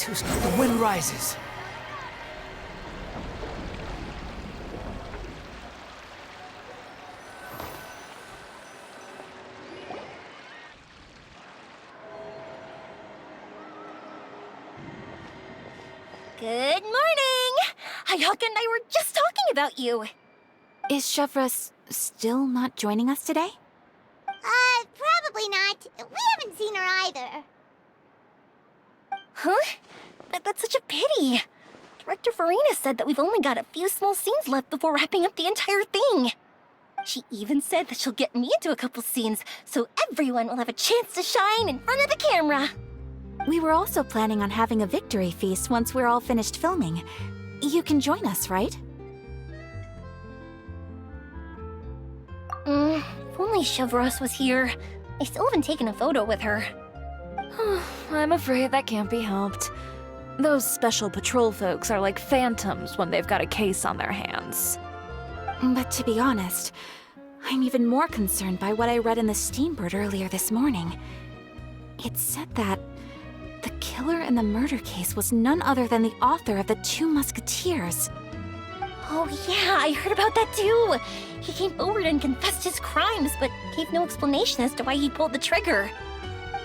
Tusk, the wind rises. Good morning! Hayaka and I were just talking about you. Is Chevra still not joining us today? Probably not. We haven't seen her either. Huh? That's such a pity. Director Farina said that we've only got a few small scenes left before wrapping up the entire thing. She even said that she'll get me into a couple scenes, so everyone will have a chance to shine in front of the camera. We were also planning on having a victory feast once we're all finished filming. You can join us, right? If only Chevros was here. I still haven't taken a photo with her. I'm afraid that can't be helped. Those special patrol folks are like phantoms when they've got a case on their hands. But to be honest, I'm even more concerned by what I read in the Steambird earlier this morning. It said that the killer in the murder case was none other than the author of the 2 Musketeers. Oh yeah, I heard about that too. He came forward and confessed his crimes, but gave no explanation as to why he pulled the trigger.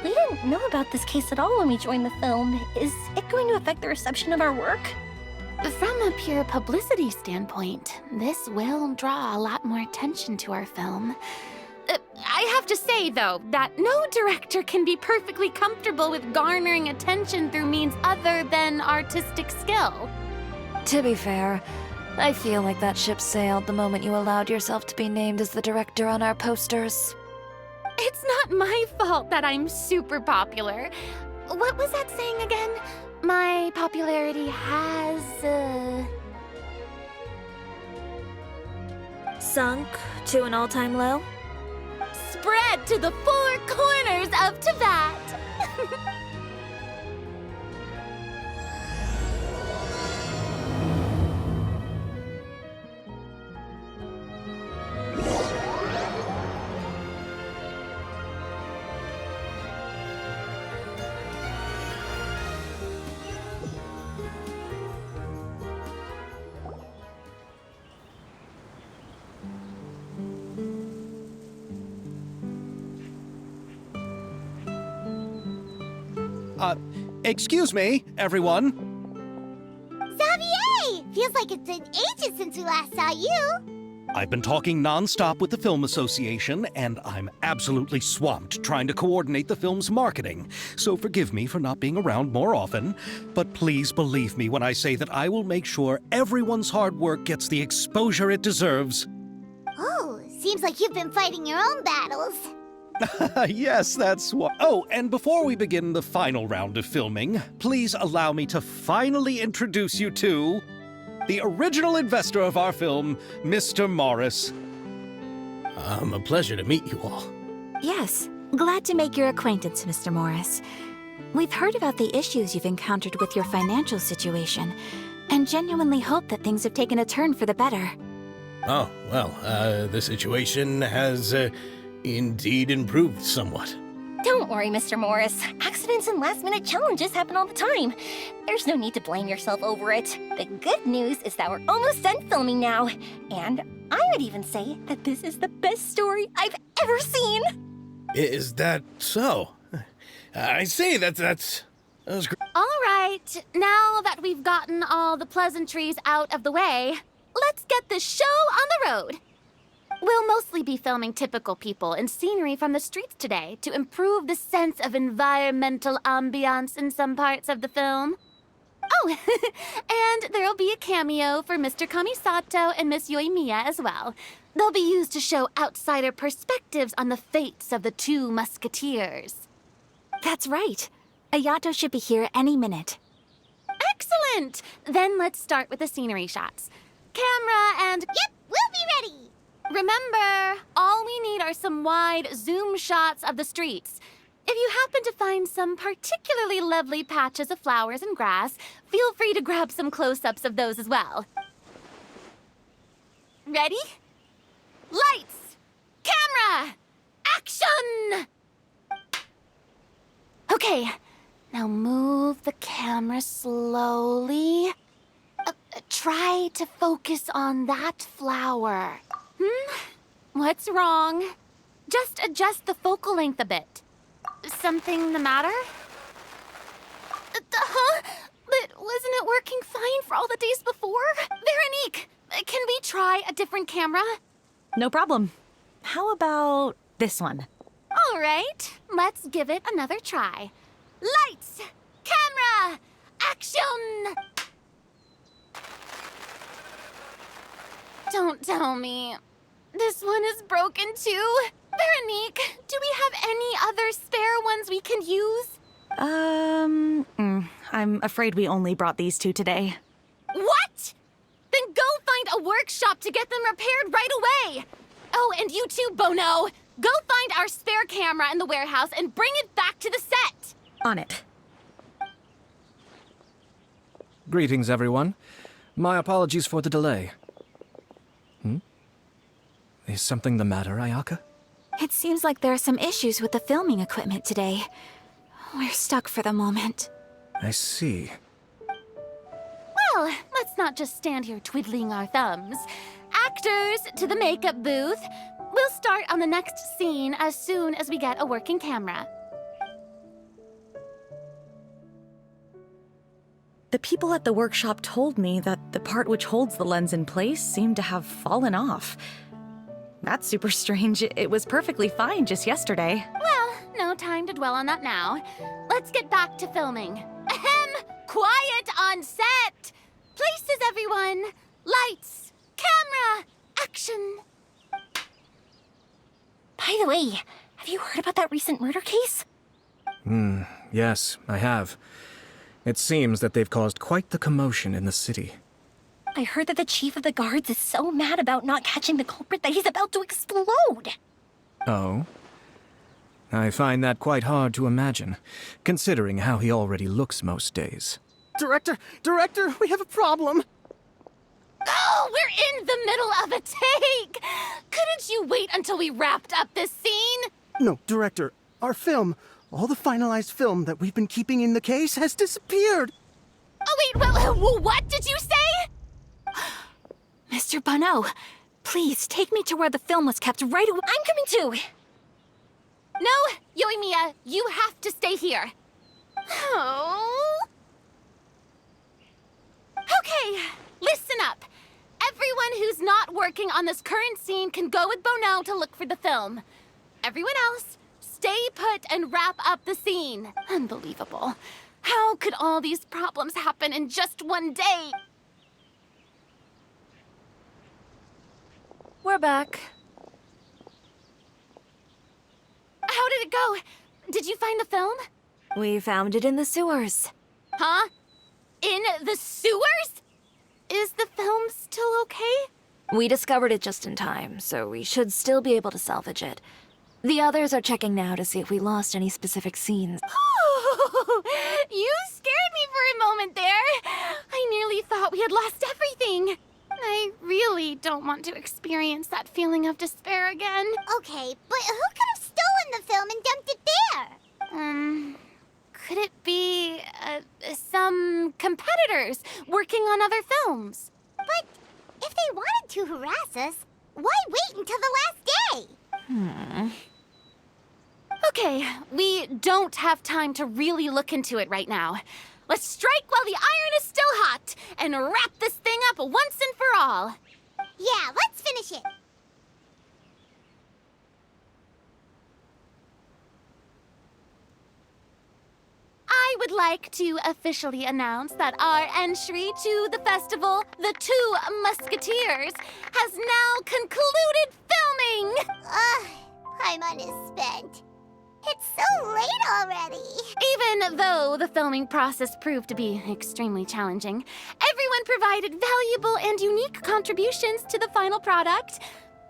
We didn't know about this case at all when we joined the film. Is it going to affect the reception of our work? From a pure publicity standpoint, this will draw a lot more attention to our film. I have to say, though, that no director can be perfectly comfortable with garnering attention through means other than artistic skill. To be fair, I feel like that ship sailed the moment you allowed yourself to be named as the director on our posters. It's not my fault that I'm super popular. What was that saying again? My popularity has, Sunk to an all-time low? spread to the 4 corners of Tibet. Excuse me, everyone. Xavier! Feels like it's been ages since we last saw you. I've been talking non-stop with the Film Association, and I'm absolutely swamped trying to coordinate the film's marketing. So forgive me for not being around more often, but please believe me when I say that I will make sure everyone's hard work gets the exposure it deserves. Oh, seems like you've been fighting your own battles. Yes, that's what. Oh, and before we begin the final round of filming, please allow me to finally introduce you to the original investor of our film, Mr. Morris. A pleasure to meet you all. Yes, glad to make your acquaintance, Mr. Morris. We've heard about the issues you've encountered with your financial situation, and genuinely hope that things have taken a turn for the better. Oh, well, the situation has, indeed improved somewhat. Don't worry, Mr. Morris. Accidents and last-minute challenges happen all the time. There's no need to blame yourself over it. The good news is that we're almost done filming now. And I would even say that this is the best story I've ever seen. Is that so? I say that was great. All right, now that we've gotten all the pleasantries out of the way, let's get this show on the road. We'll mostly be filming typical people and scenery from the streets today to improve the sense of environmental ambiance in some parts of the film. Oh, and there'll be a cameo for Mr. Kamisato and Miss Yoimiya as well. They'll be used to show outsider perspectives on the fates of the 2 Musketeers. That's right. Ayato should be here any minute. Excellent! Then let's start with the scenery shots. Camera and... Yep, we'll be ready. Remember, all we need are some wide zoom shots of the streets. If you happen to find some particularly lovely patches of flowers and grass, feel free to grab some close-ups of those as well. Ready? Lights! Camera! Action! Okay, Now move the camera slowly. Try to focus on that flower. What's wrong? Just adjust the focal length a bit. Something the matter? Huh? But wasn't it working fine for all the days before? Veronique, can we try a different camera? No problem. How about this one? All right, let's give it another try. Lights! Camera! Action! Don't tell me. This one is broken too. Veronique, do we have any other spare ones we can use? I'm afraid we only brought these two today. What? Then go find a workshop to get them repaired right away. Oh, and you too, Bono. Go find our spare camera in the warehouse and bring it back to the set. On it. Greetings, everyone. My apologies for the delay. Is something the matter, Ayaka? It seems like there are some issues with the filming equipment today. We're stuck for the moment. I see. Well, let's not just stand here twiddling our thumbs. Actors, to the makeup booth. We'll start on the next scene as soon as we get a working camera. The people at the workshop told me that the part which holds the lens in place seemed to have fallen off. That's super strange. It was perfectly fine just yesterday. Well, no time to dwell on that now. Let's get back to filming. Ahem! Quiet on set! Places, everyone! Lights! Camera! Action! By the way, have you heard about that recent murder case? Yes, I have. It seems that they've caused quite the commotion in the city. I heard that the chief of the guards is so mad about not catching the culprit that he's about to explode. Oh? I find that quite hard to imagine, considering how he already looks most days. Director, we have a problem. Oh, we're in the middle of a take! Couldn't you wait until we wrapped up this scene? No, Director, our film, all the finalized film that we've been keeping in the case has disappeared. Oh, wait, what did you say? Mr. Bono, please take me to where the film was kept right away. I'm coming too. No, Yoimiya, you have to stay here. Oh. Okay, listen up. Everyone who's not working on this current scene can go with Bono to look for the film. Everyone else, stay put and wrap up the scene. Unbelievable. How could all these problems happen in just one day? We're back. How did it go? Did you find the film? We found it in the sewers. Huh? In the sewers? Is the film still okay? We discovered it just in time, so we should still be able to salvage it. The others are checking now to see if we lost any specific scenes. You scared me for a moment there. I nearly thought we had lost everything. I really don't want to experience that feeling of despair again. Okay, but who could have stolen the film and dumped it there? Could it be, some competitors working on other films? But if they wanted to harass us, why wait until the last day? Okay, we don't have time to really look into it right now. Let's strike while the iron is still hot and wrap this thing up once and for all. Yeah, let's finish it. I would like to officially announce that our entry to the festival, The Two Musketeers, has now concluded filming! I'm unspent. It's so late already. Even though the filming process proved to be extremely challenging, everyone provided valuable and unique contributions to the final product.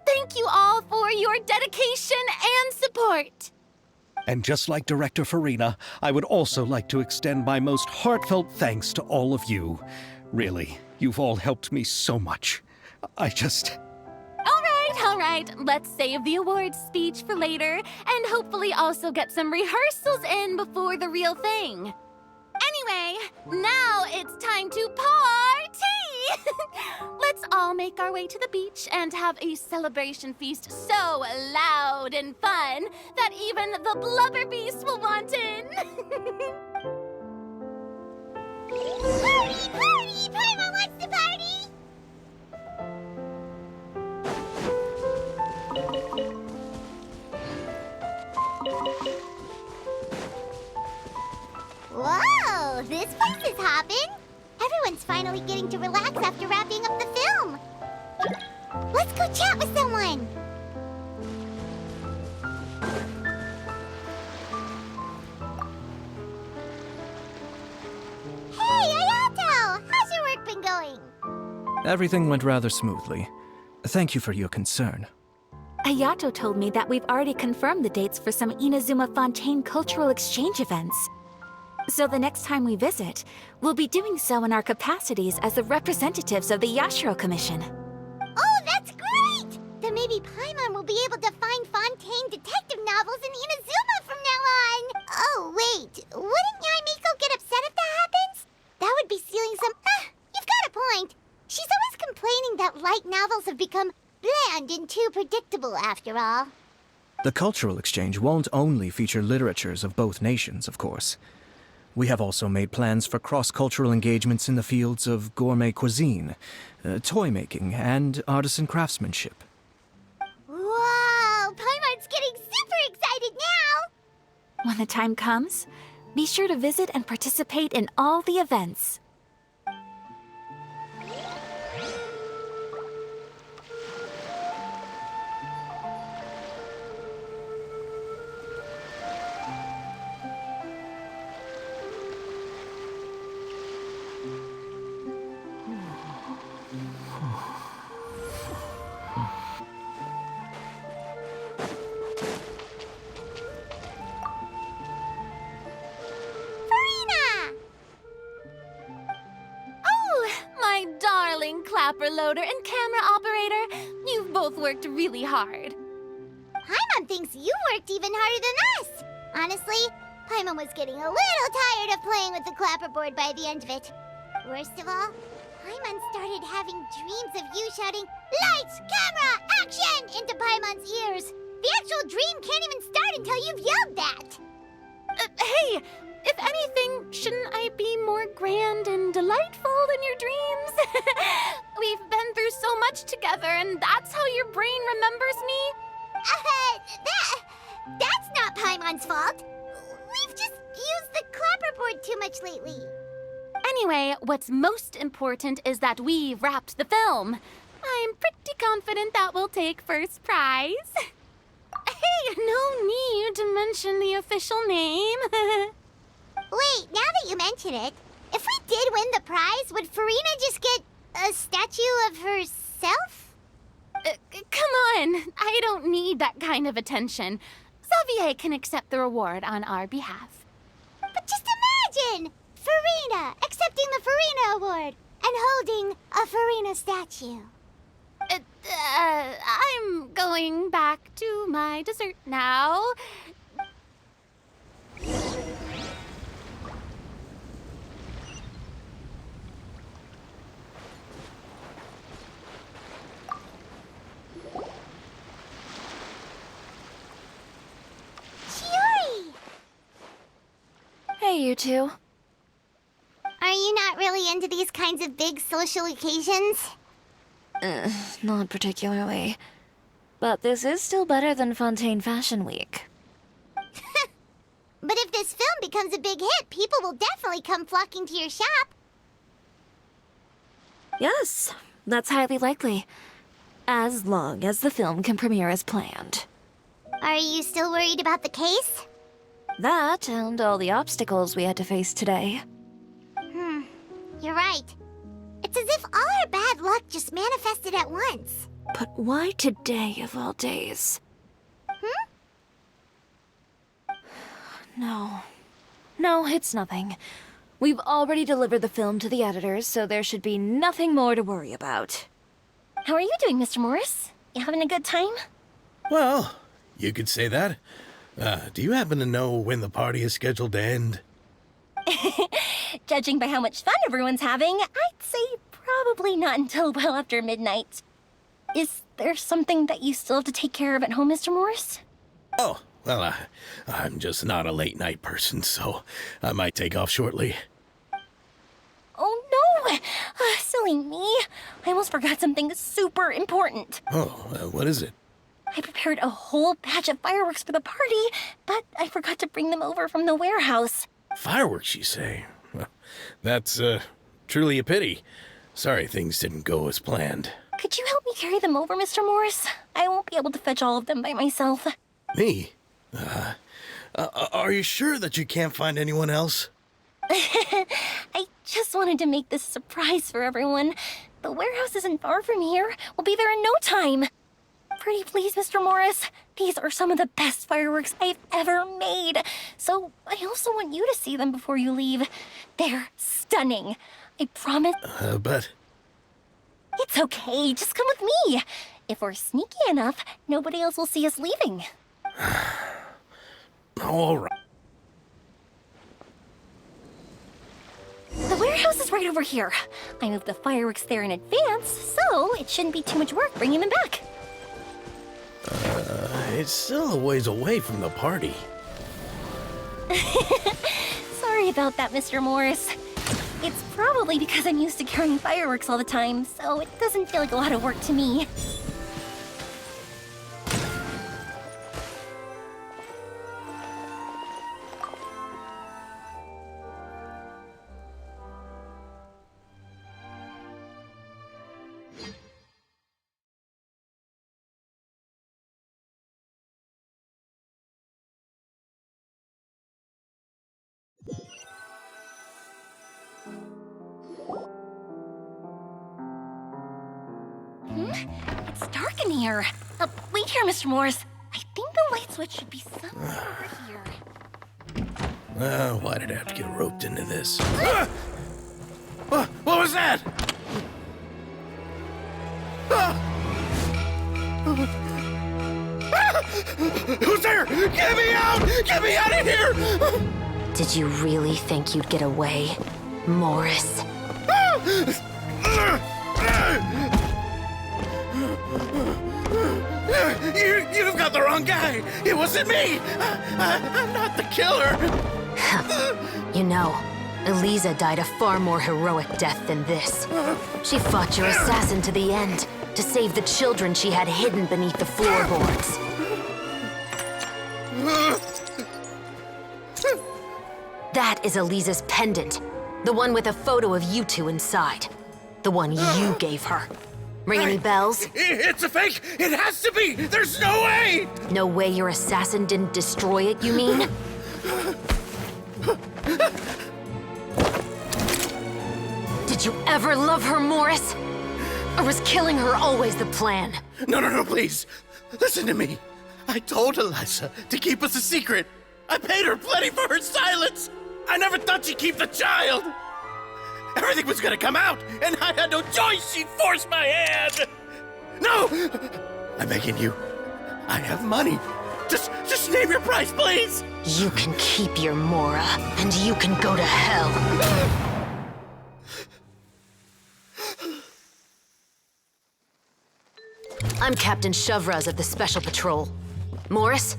Thank you all for your dedication and support. And just like Director Farina, I would also like to extend my most heartfelt thanks to all of you. Really, you've all helped me so much. All right, let's save the awards speech for later, and hopefully also get some rehearsals in before the real thing. Anyway, now it's time to party! Let's all make our way to the beach and have a celebration feast so loud and fun that even the blubber beast will want in. Party, party! Paimon wants to party! Whoa, this place is hopping. Everyone's finally getting to relax after wrapping up the film. Let's go chat with someone. Hey, Ayato! How's your work been going? Everything went rather smoothly. Thank you for your concern. Ayato told me that we've already confirmed the dates for some Inazuma Fontaine cultural exchange events. So the next time we visit, we'll be doing so in our capacities as the representatives of the Yashiro Commission. Oh, that's great! Then maybe Paimon will be able to find Fontaine detective novels in Inazuma from now on. Oh, wait. Wouldn't Yaimiko get upset if that happens? That would be stealing some... you've got a point. She's always complaining that light novels have become bland and too predictable after all. The cultural exchange won't only feature literatures of both nations, of course. We have also made plans for cross-cultural engagements in the fields of gourmet cuisine, toy making, and artisan craftsmanship. Whoa! Paimon's getting super excited now! When the time comes, be sure to visit and participate in all the events. Clapper loader and camera operator, you've both worked really hard. Paimon thinks you worked even harder than us. Honestly, Paimon was getting a little tired of playing with the clapperboard by the end of it. Worst of all, Paimon started having dreams of you shouting, "Lights, camera, action!" into Paimon's ears. The actual dream can't even start until you've yelled that. Hey, if anything, shouldn't I be more grand and delightful than your dreams? We've been through so much together, and that's how your brain remembers me? That's not Paimon's fault. We've just used the clapperboard too much lately. Anyway, what's most important is that we've wrapped the film. I'm pretty confident that we'll take first prize. Hey, no need to mention the official name. Wait, now that you mention it, if we did win the prize, would Farina just get a statue of herself? Come on, I don't need that kind of attention. Xavier can accept the reward on our behalf. But just imagine! Farina accepting the Farina Award and holding a Farina statue. I'm going back to my dessert now. Chiori! Hey, you two. Are you not really into these kinds of big social occasions? Not particularly. But this is still better than Fontaine Fashion Week. But if this film becomes a big hit, people will definitely come flocking to your shop. Yes, that's highly likely. As long as the film can premiere as planned. Are you still worried about the case? That and all the obstacles we had to face today. You're right. It's as if all our bad luck just manifested at once. But why today of all days? No. No, it's nothing. We've already delivered the film to the editors, so there should be nothing more to worry about. How are you doing, Mr. Morris? You having a good time? Well, you could say that. Do you happen to know when the party is scheduled to end? Judging by how much fun everyone's having, I'd say probably not until well after midnight. Is there something that you still have to take care of at home, Mr. Morris? Oh, well, I'm just not a late night person, so I might take off shortly. Oh no! Silly me. I almost forgot something super important. Oh, what is it? I prepared a whole batch of fireworks for the party, but I forgot to bring them over from the warehouse. Fireworks, you say? Well, that's, truly a pity. Sorry things didn't go as planned. Could you help me carry them over, Mr. Morris? I won't be able to fetch all of them by myself. Me? Are you sure that you can't find anyone else? I just wanted to make this a surprise for everyone. The warehouse isn't far from here. We'll be there in no time. Pretty please, Mr. Morris. These are some of the best fireworks I've ever made. So I also want you to see them before you leave. They're stunning. I promise. But... It's okay. Just come with me. If we're sneaky enough, nobody else will see us leaving. All right. The warehouse is right over here. I moved the fireworks there in advance, so it shouldn't be too much work bringing them back. It's still a ways away from the party. Sorry about that, Mr. Morris. It's probably because I'm used to carrying fireworks all the time, so it doesn't feel like a lot of work to me. It's dark in here. Wait here, Mr. Morris. I think the light switch should be somewhere over here. Why did I have to get roped into this? What was that? Who's there? Get me out! Get me out of here! Did you really think you'd get away, Morris? You've got the wrong guy. It wasn't me. I'm not the killer. You know, Eliza died a far more heroic death than this. She fought your assassin to the end, to save the children she had hidden beneath the floorboards. That is Eliza's pendant. The one with a photo of you two inside. The one you gave her. Ring any bells? It's a fake! It has to be! There's no way! No way your assassin didn't destroy it, you mean? Did you ever love her, Morris? Or was killing her always the plan? No, please. Listen to me. I told Eliza to keep us a secret. I paid her plenty for her silence. I never thought she'd keep the child. Everything was gonna come out, and I had no choice. She'd force my hand. No! I'm begging you. I have money. Just name your price, please. You can keep your Mora, and you can go to hell. I'm Captain Shovraz of the Special Patrol. Morris,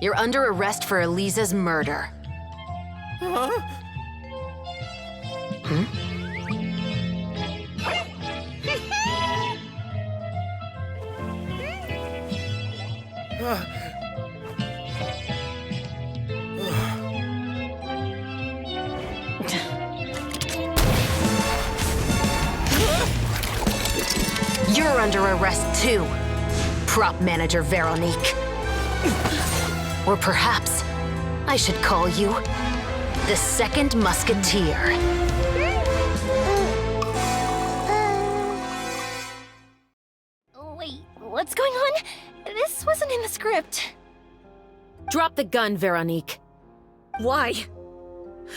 you're under arrest for Eliza's murder. You're under arrest too, prop manager Veronique. Or perhaps I should call you the Second Musketeer. Wait, what's going on? This wasn't in the script. Drop the gun, Veronique. Why?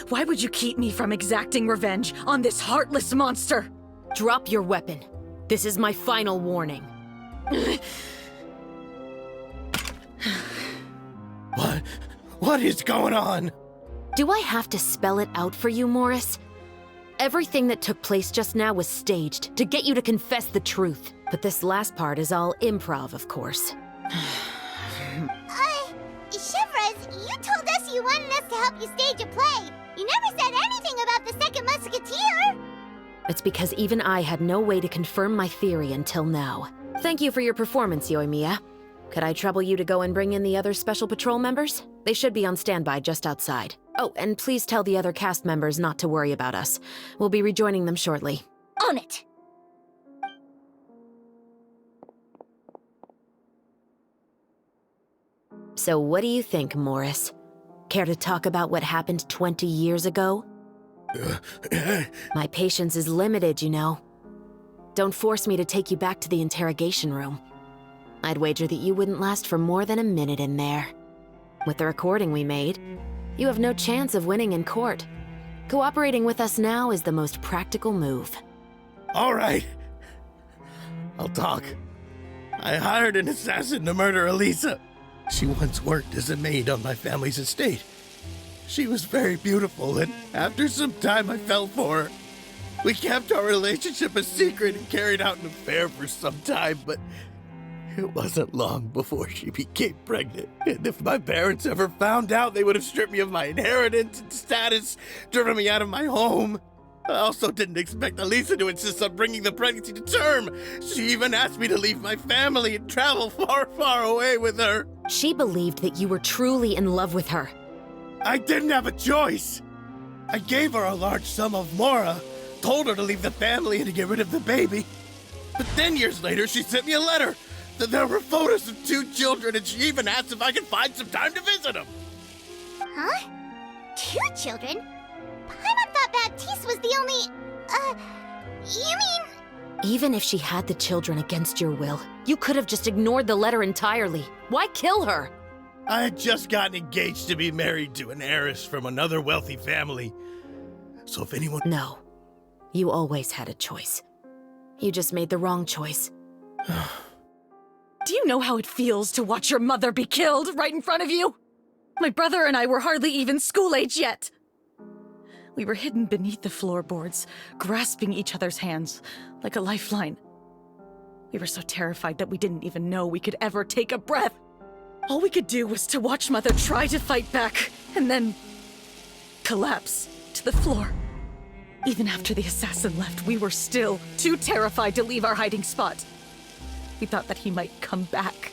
Why would you keep me from exacting revenge on this heartless monster? Drop your weapon. This is my final warning. What is going on? Do I have to spell it out for you, Morris? Everything that took place just now was staged to get you to confess the truth. But this last part is all improv, of course. Shivers, you told us you wanted us to help you stage a play. You never said anything about the second Musketeer. It's because even I had no way to confirm my theory until now. Thank you for your performance, Yoimiya. Could I trouble you to go and bring in the other Special Patrol members? They should be on standby just outside. Oh, and please tell the other cast members not to worry about us. We'll be rejoining them shortly. On it! So what do you think, Morris? Care to talk about what happened 20 years ago? My patience is limited, you know. Don't force me to take you back to the interrogation room. I'd wager that you wouldn't last for more than a minute in there. With the recording we made, you have no chance of winning in court. Cooperating with us now is the most practical move. All right. I'll talk. I hired an assassin to murder Elisa. She once worked as a maid on my family's estate. She was very beautiful, and after some time I fell for her. We kept our relationship a secret and carried out an affair for some time, but it wasn't long before she became pregnant. And if my parents ever found out, they would have stripped me of my inheritance and status, driven me out of my home. I also didn't expect Elisa to insist on bringing the pregnancy to term. She even asked me to leave my family and travel far, far away with her. She believed that you were truly in love with her. I didn't have a choice. I gave her a large sum of mora, told her to leave the family and to get rid of the baby. But then years later, she sent me a letter. There were photos of 2 children, and she even asked if I could find some time to visit them. Huh? 2 children? Paimon thought Baptiste was the only... you mean... Even if she had the children against your will, you could have just ignored the letter entirely. Why kill her? I had just gotten engaged to be married to an heiress from another wealthy family. So if anyone... No. You always had a choice. You just made the wrong choice. Do you know how it feels to watch your mother be killed right in front of you? My brother and I were hardly even school age yet. We were hidden beneath the floorboards, grasping each other's hands like a lifeline. We were so terrified that we didn't even know we could ever take a breath. All we could do was to watch Mother try to fight back, and then collapse to the floor. Even after the assassin left, we were still too terrified to leave our hiding spot. We thought that he might come back.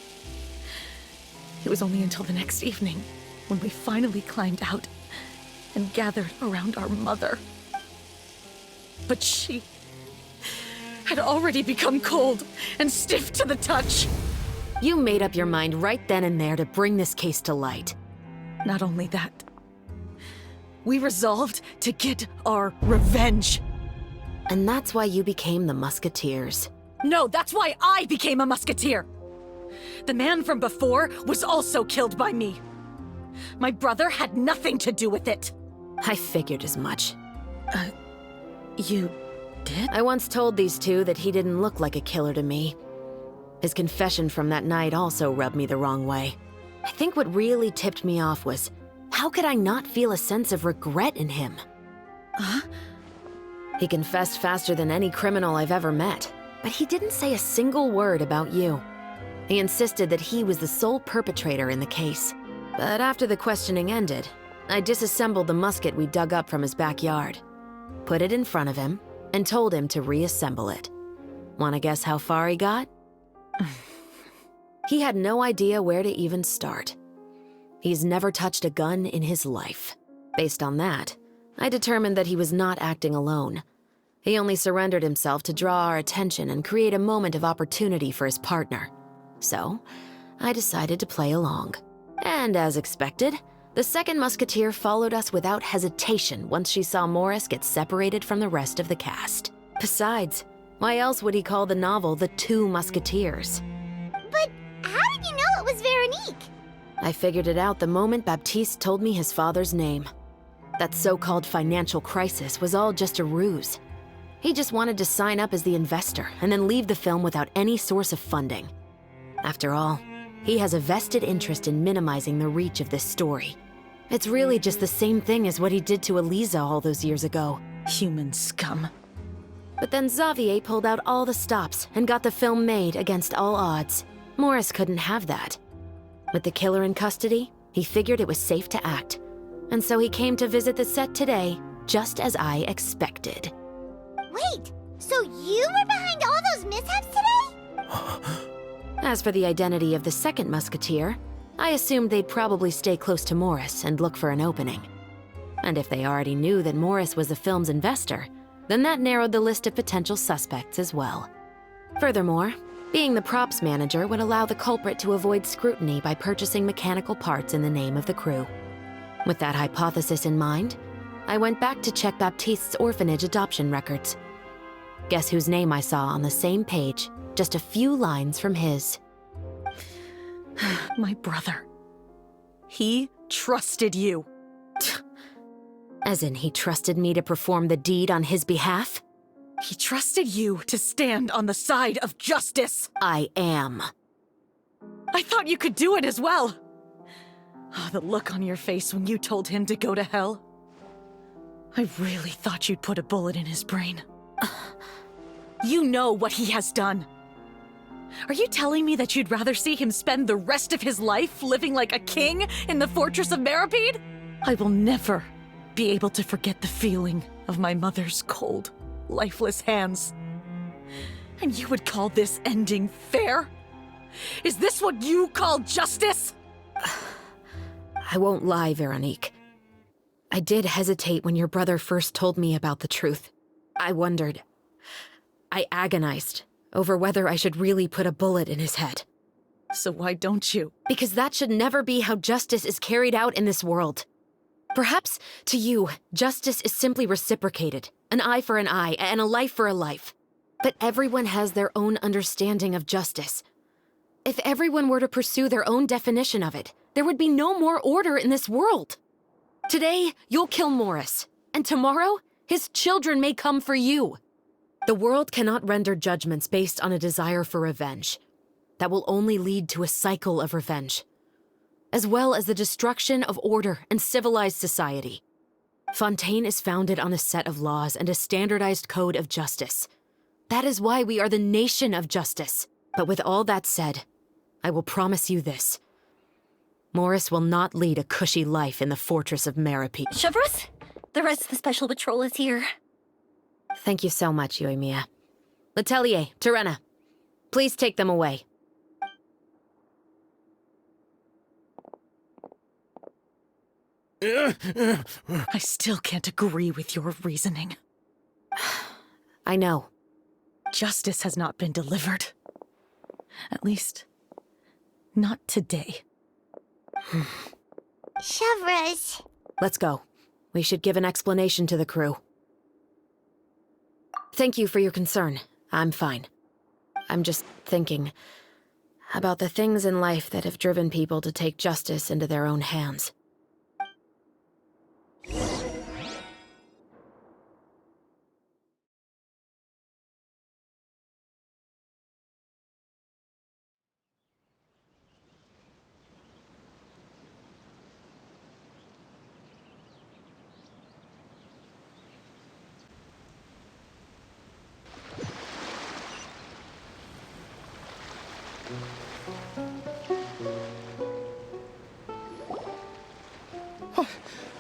It was only until the next evening when we finally climbed out and gathered around our mother. But she had already become cold and stiff to the touch. You made up your mind right then and there to bring this case to light. Not only that, we resolved to get our revenge. And that's why you became the Musketeers. No, that's why I became a musketeer. The man from before was also killed by me. My brother had nothing to do with it. I figured as much. You did? I once told these two that he didn't look like a killer to me. His confession from that night also rubbed me the wrong way. I think what really tipped me off was, how could I not feel a sense of regret in him? Huh? He confessed faster than any criminal I've ever met, but he didn't say a single word about you. He insisted that he was the sole perpetrator in the case. But after the questioning ended, I disassembled the musket we dug up from his backyard, put it in front of him, and told him to reassemble it. Wanna guess how far he got? He had no idea where to even start. He's never touched a gun in his life. Based on that, I determined that he was not acting alone. He only surrendered himself to draw our attention and create a moment of opportunity for his partner. So, I decided to play along. And as expected, the second musketeer followed us without hesitation once she saw Morris get separated from the rest of the cast. Besides, why else would he call the novel The Two Musketeers? But how did you know it was Veronique? I figured it out the moment Baptiste told me his father's name. That so-called financial crisis was all just a ruse. He just wanted to sign up as the investor and then leave the film without any source of funding. After all, he has a vested interest in minimizing the reach of this story. It's really just the same thing as what he did to Eliza all those years ago. Human scum. But then Xavier pulled out all the stops and got the film made against all odds. Morris couldn't have that. With the killer in custody, he figured it was safe to act. And so he came to visit the set today, just as I expected. Wait, so you were behind all those mishaps today? As for the identity of the second musketeer, I assumed they'd probably stay close to Morris and look for an opening. And if they already knew that Morris was the film's investor, then that narrowed the list of potential suspects as well. Furthermore, being the props manager would allow the culprit to avoid scrutiny by purchasing mechanical parts in the name of the crew. With that hypothesis in mind, I went back to check Baptiste's orphanage adoption records. Guess whose name I saw on the same page, just a few lines from his. My brother. He trusted you. As in, he trusted me to perform the deed on his behalf? He trusted you to stand on the side of justice. I am. I thought you could do it as well. Oh, the look on your face when you told him to go to hell. I really thought you'd put a bullet in his brain. You know what he has done. Are you telling me that you'd rather see him spend the rest of his life living like a king in the fortress of Meripede? I will never be able to forget the feeling of my mother's cold, lifeless hands. And you would call this ending fair? Is this what you call justice? I won't lie, Veronique. I did hesitate when your brother first told me about the truth. I wondered. I agonized over whether I should really put a bullet in his head. So why don't you? Because that should never be how justice is carried out in this world. Perhaps, to you, justice is simply reciprocated. An eye for an eye, and a life for a life. But everyone has their own understanding of justice. If everyone were to pursue their own definition of it, there would be no more order in this world. Today, you'll kill Morris, and tomorrow, his children may come for you. The world cannot render judgments based on a desire for revenge. That will only lead to a cycle of revenge, as well as the destruction of order and civilized society. Fontaine is founded on a set of laws and a standardized code of justice. That is why we are the nation of justice. But with all that said, I will promise you this. Morris will not lead a cushy life in the fortress of Meripede. Chevreuse, the rest of the special patrol is here. Thank you so much, Yoimiya. Letelier, Terena, please take them away. I still can't agree with your reasoning. I know. Justice has not been delivered. At least, not today. Chevreuse. Let's go. We should give an explanation to the crew. Thank you for your concern. I'm fine. I'm just thinking about the things in life that have driven people to take justice into their own hands.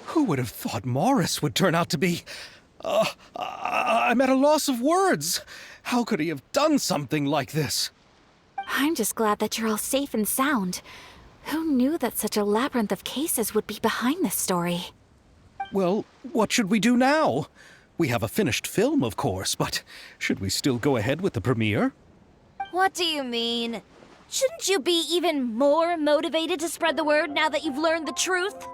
Who would have thought Morris would turn out to be... I'm at a loss of words. How could he have done something like this? I'm just glad that you're all safe and sound. Who knew that such a labyrinth of cases would be behind this story? Well, what should we do now? We have a finished film, of course, but should we still go ahead with the premiere? What do you mean? Shouldn't you be even more motivated to spread the word now that you've learned the truth?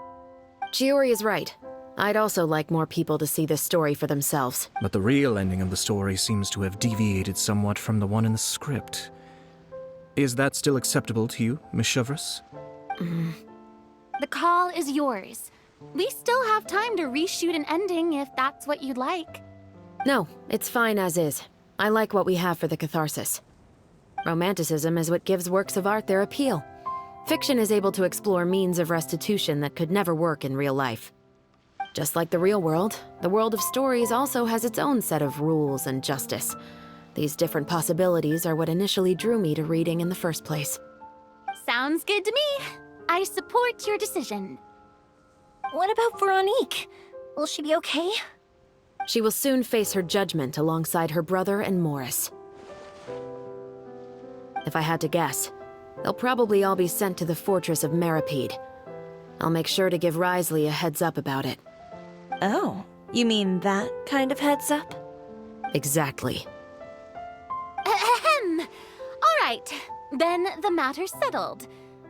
Chiori is right. I'd also like more people to see this story for themselves. But the real ending of the story seems to have deviated somewhat from the one in the script. Is that still acceptable to you, Miss Chevreuse? The call is yours. We still have time to reshoot an ending if that's what you'd like. No, it's fine as is. I like what we have for the catharsis. Romanticism is what gives works of art their appeal. Fiction is able to explore means of restitution that could never work in real life. Just like the real world, the world of stories also has its own set of rules and justice. These different possibilities are what initially drew me to reading in the first place. Sounds good to me. I support your decision. What about Veronique? Will she be okay? She will soon face her judgment alongside her brother and Morris. If I had to guess, they'll probably all be sent to the fortress of Meripede. I'll make sure to give Risley a heads up about it. Oh, you mean that kind of heads up? Exactly. Ahem. All right, then the matter's settled.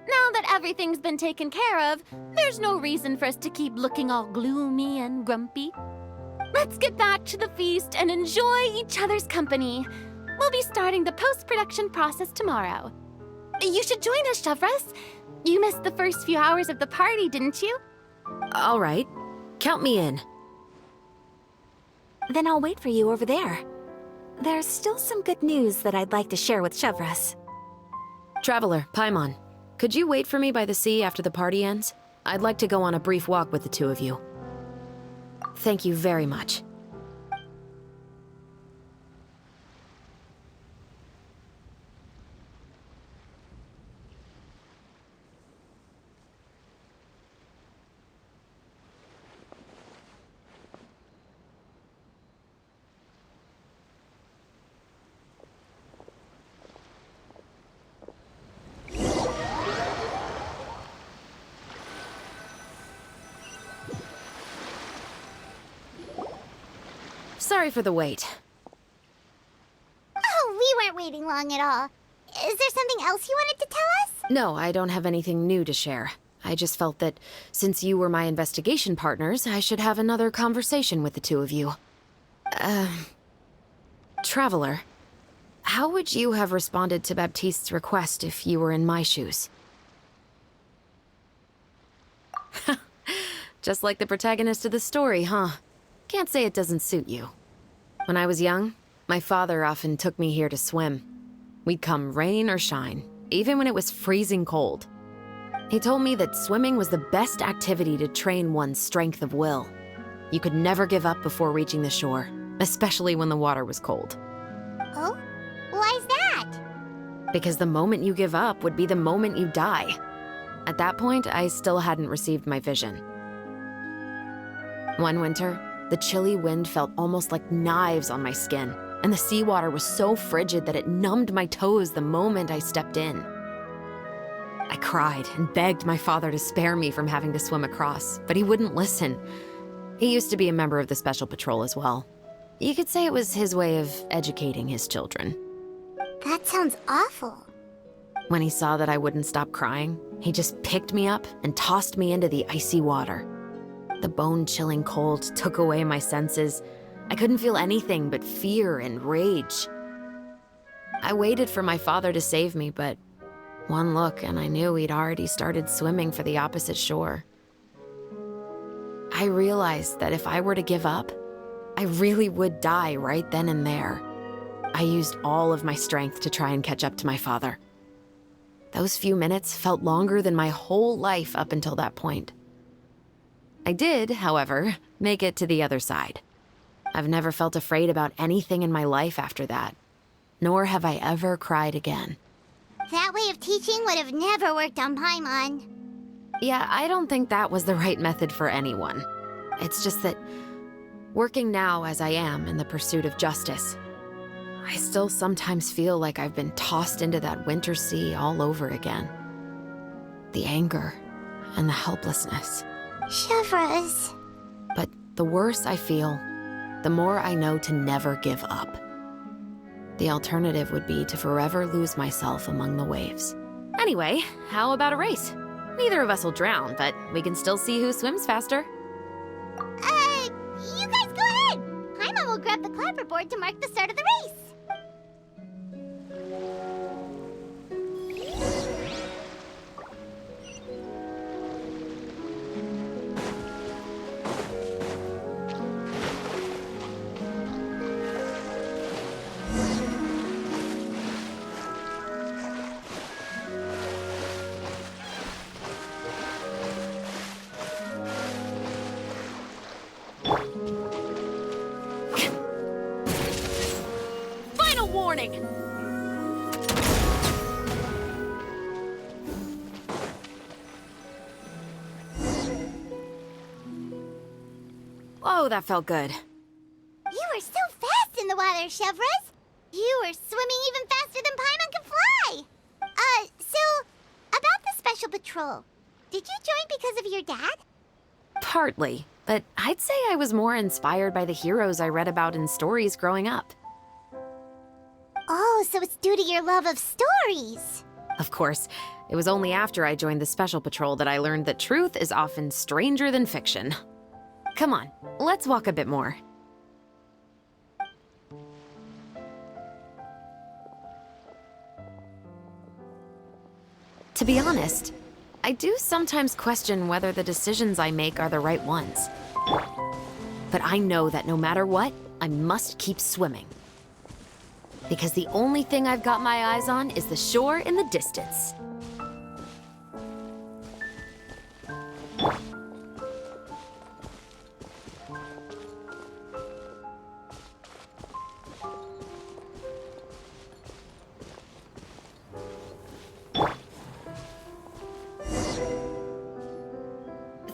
Now that everything's been taken care of, there's no reason for us to keep looking all gloomy and grumpy. Let's get back to the feast and enjoy each other's company. We'll be starting the post-production process tomorrow. You should join us, Chevres. You missed the first few hours of the party, didn't you? All right. Count me in. Then I'll wait for you over there. There's still some good news that I'd like to share with Chevres. Traveler, Paimon, could you wait for me by the sea after the party ends? I'd like to go on a brief walk with the two of you. Thank you very much. Sorry for the wait. Oh, we weren't waiting long at all. Is there something else you wanted to tell us? No, I don't have anything new to share. I just felt that since you were my investigation partners, I should have another conversation with the two of you. Traveler, how would you have responded to Baptiste's request if you were in my shoes? Just like the protagonist of the story, huh? Can't say it doesn't suit you. When I was young, my father often took me here to swim. We'd come rain or shine, even when it was freezing cold. He told me that swimming was the best activity to train one's strength of will. You could never give up before reaching the shore, especially when the water was cold. Oh? Why's that? Because the moment you give up would be the moment you die. At that point, I still hadn't received my vision. One winter, the chilly wind felt almost like knives on my skin, and the seawater was so frigid that it numbed my toes the moment I stepped in. I cried and begged my father to spare me from having to swim across, but he wouldn't listen. He used to be a member of the Special Patrol as well. You could say it was his way of educating his children. That sounds awful. When he saw that I wouldn't stop crying, he just picked me up and tossed me into the icy water. The bone-chilling cold took away my senses. I couldn't feel anything but fear and rage. I waited for my father to save me, but one look and I knew he'd already started swimming for the opposite shore. I realized that if I were to give up, I really would die right then and there. I used all of my strength to try and catch up to my father. Those few minutes felt longer than my whole life up until that point. I did, however, make it to the other side. I've never felt afraid about anything in my life after that, nor have I ever cried again. That way of teaching would have never worked on Paimon. Yeah, I don't think that was the right method for anyone. It's just that, working now as I am in the pursuit of justice, I still sometimes feel like I've been tossed into that winter sea all over again. The anger and the helplessness. Chevres. But the worse I feel, the more I know to never give up. The alternative would be to forever lose myself among the waves. Anyway, how about a race? Neither of us will drown, but we can still see who swims faster. You guys go ahead! Paimon will grab the clapperboard to mark the start of the race. morning. Oh, that felt good. You were so fast in the water, Chevres. You were swimming even faster than Paimon can fly. So, about the Special Patrol, did you join because of your dad? Partly, but I'd say I was more inspired by the heroes I read about in stories growing up. Oh, so it's due to your love of stories. Of course, it was only after I joined the Special Patrol that I learned that truth is often stranger than fiction. Come on, let's walk a bit more. To be honest, I do sometimes question whether the decisions I make are the right ones. But I know that no matter what, I must keep swimming. Because the only thing I've got my eyes on is the shore in the distance.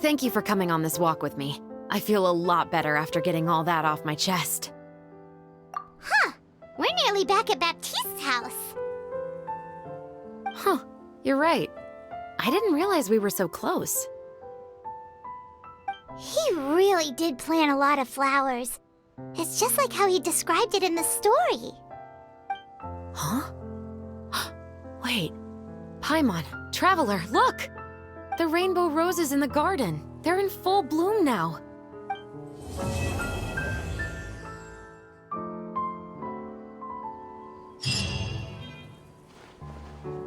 Thank you for coming on this walk with me. I feel a lot better after getting all that off my chest. Huh. We're nearly back at Baptiste's house. Huh. You're right. I didn't realize we were so close. He really did plant a lot of flowers. It's just like how he described it in the story. Huh? Wait. Paimon, Traveler, look! The rainbow roses in the garden. They're in full bloom now.